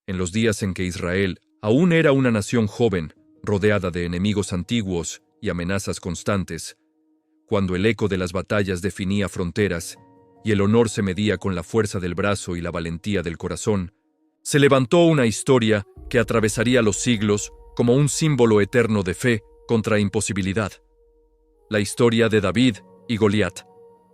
en los días en que Israel aún era una nación joven, rodeada de enemigos antiguos y amenazas constantes, cuando el eco de las batallas definía fronteras y el honor se medía con la fuerza del brazo y la valentía del corazón, se levantó una historia que atravesaría los siglos como un símbolo eterno de fe contra imposibilidad. La historia de David y Goliat,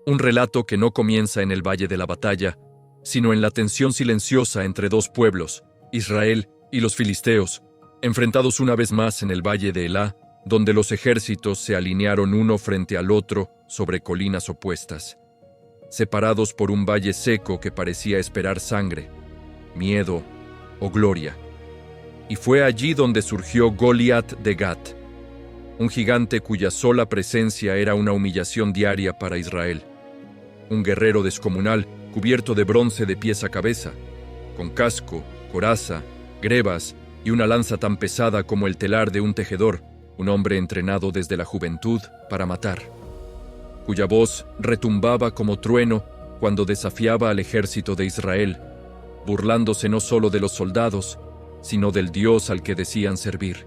un relato que no comienza en el valle de la batalla, sino en la tensión silenciosa entre dos pueblos, Israel y los filisteos, enfrentados una vez más en el valle de Elá, donde los ejércitos se alinearon uno frente al otro sobre colinas opuestas, separados por un valle seco que parecía esperar sangre, miedo o gloria. Y fue allí donde surgió Goliat de Gat, un gigante cuya sola presencia era una humillación diaria para Israel. Un guerrero descomunal, cubierto de bronce de pies a cabeza, con casco, coraza, grebas y una lanza tan pesada como el telar de un tejedor, un hombre entrenado desde la juventud para matar, cuya voz retumbaba como trueno cuando desafiaba al ejército de Israel, burlándose no solo de los soldados, sino del Dios al que decían servir.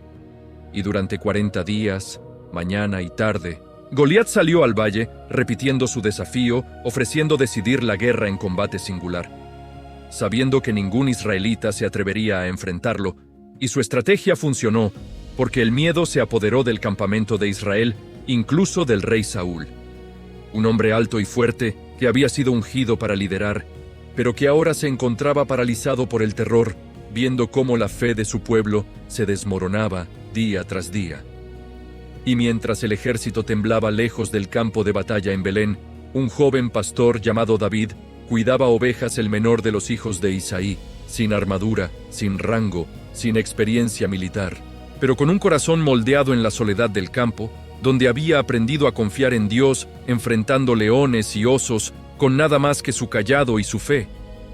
Y durante 40 días, mañana y tarde, Goliat salió al valle, repitiendo su desafío, ofreciendo decidir la guerra en combate singular, sabiendo que ningún israelita se atrevería a enfrentarlo, y su estrategia funcionó, porque el miedo se apoderó del campamento de Israel, incluso del rey Saúl. Un hombre alto y fuerte, que había sido ungido para liderar, pero que ahora se encontraba paralizado por el terror, viendo cómo la fe de su pueblo se desmoronaba día tras día. Y mientras el ejército temblaba lejos del campo de batalla en Belén, un joven pastor llamado David cuidaba ovejas, el menor de los hijos de Isaí, sin armadura, sin rango, sin experiencia militar, pero con un corazón moldeado en la soledad del campo, donde había aprendido a confiar en Dios, enfrentando leones y osos con nada más que su cayado y su fe.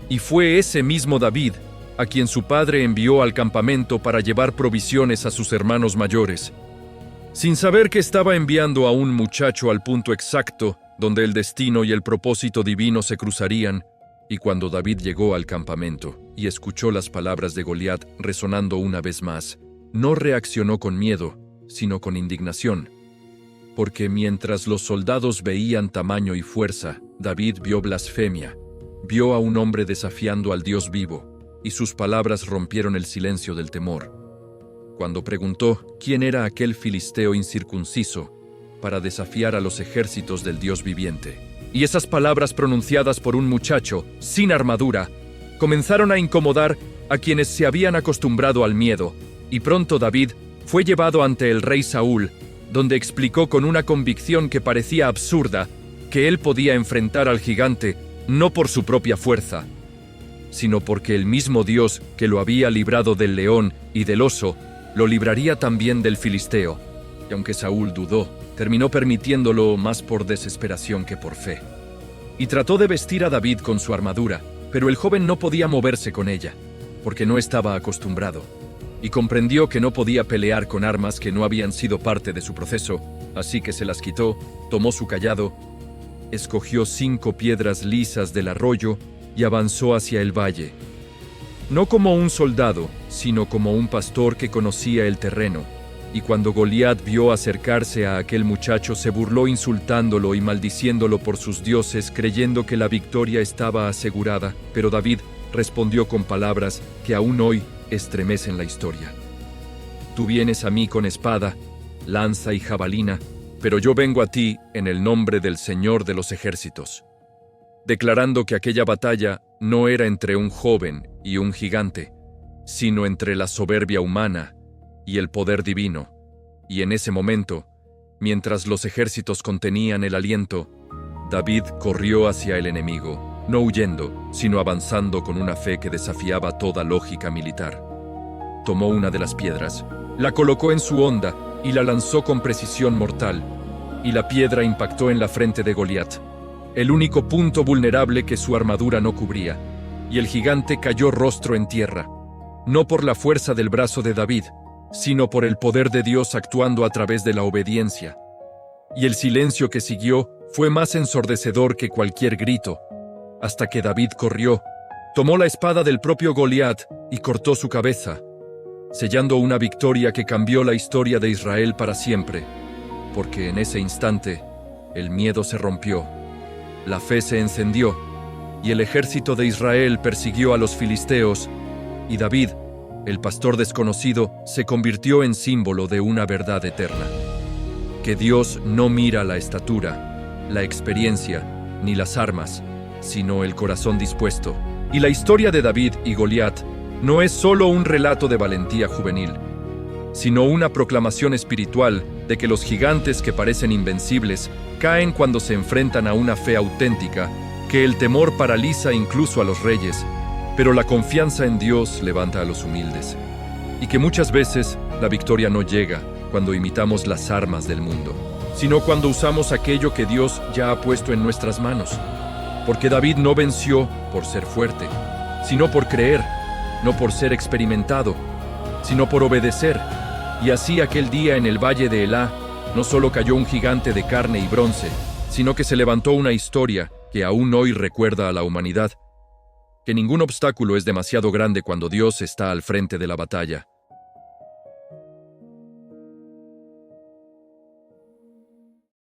Y fue ese mismo David a quien su padre envió al campamento para llevar provisiones a sus hermanos mayores, sin saber que estaba enviando a un muchacho al punto exacto donde el destino y el propósito divino se cruzarían. Y cuando David llegó al campamento y escuchó las palabras de Goliat resonando una vez más, no reaccionó con miedo, sino con indignación. Porque mientras los soldados veían tamaño y fuerza, David vio blasfemia, vio a un hombre desafiando al Dios vivo, y sus palabras rompieron el silencio del temor. Cuando preguntó quién era aquel filisteo incircunciso para desafiar a los ejércitos del Dios viviente. Y esas palabras pronunciadas por un muchacho, sin armadura, comenzaron a incomodar a quienes se habían acostumbrado al miedo, y pronto David fue llevado ante el rey Saúl, donde explicó con una convicción que parecía absurda que él podía enfrentar al gigante no por su propia fuerza, sino porque el mismo Dios que lo había librado del león y del oso, lo libraría también del filisteo. Y aunque Saúl dudó, terminó permitiéndolo más por desesperación que por fe. Y trató de vestir a David con su armadura, pero el joven no podía moverse con ella, porque no estaba acostumbrado. Y comprendió que no podía pelear con armas que no habían sido parte de su proceso, así que se las quitó, tomó su cayado, escogió 5 piedras lisas del arroyo y avanzó hacia el valle. No como un soldado, sino como un pastor que conocía el terreno. Y cuando Goliat vio acercarse a aquel muchacho, se burló insultándolo y maldiciéndolo por sus dioses, creyendo que la victoria estaba asegurada. Pero David respondió con palabras que aún hoy estremecen la historia. Tú vienes a mí con espada, lanza y jabalina, pero yo vengo a ti en el nombre del Señor de los ejércitos, declarando que aquella batalla no era entre un joven y un gigante, sino entre la soberbia humana y el poder divino. Y en ese momento, mientras los ejércitos contenían el aliento, David corrió hacia el enemigo, no huyendo, sino avanzando con una fe que desafiaba toda lógica militar. Tomó una de las piedras, la colocó en su honda y la lanzó con precisión mortal, y la piedra impactó en la frente de Goliat, el único punto vulnerable que su armadura no cubría, y el gigante cayó rostro en tierra, no por la fuerza del brazo de David, sino por el poder de Dios actuando a través de la obediencia. Y el silencio que siguió fue más ensordecedor que cualquier grito, hasta que David corrió, Tomó la espada del propio Goliat y cortó su cabeza, sellando una victoria que cambió la historia de Israel para siempre, porque en ese instante el miedo se rompió, la fe se encendió, y el ejército de Israel persiguió a los filisteos, y David, el pastor desconocido, se convirtió en símbolo de una verdad eterna: que Dios no mira la estatura, la experiencia, ni las armas, sino el corazón dispuesto. Y la historia de David y Goliat no es solo un relato de valentía juvenil, sino una proclamación espiritual de que los gigantes que parecen invencibles caen cuando se enfrentan a una fe auténtica, que el temor paraliza incluso a los reyes, pero la confianza en Dios levanta a los humildes, y que muchas veces la victoria no llega cuando imitamos las armas del mundo, sino cuando usamos aquello que Dios ya ha puesto en nuestras manos. Porque David no venció por ser fuerte, sino por creer, no por ser experimentado, sino por obedecer. Y así aquel día en el valle de Elá, no solo cayó un gigante de carne y bronce, sino que se levantó una historia que aún hoy recuerda a la humanidad, que ningún obstáculo es demasiado grande cuando Dios está al frente de la batalla.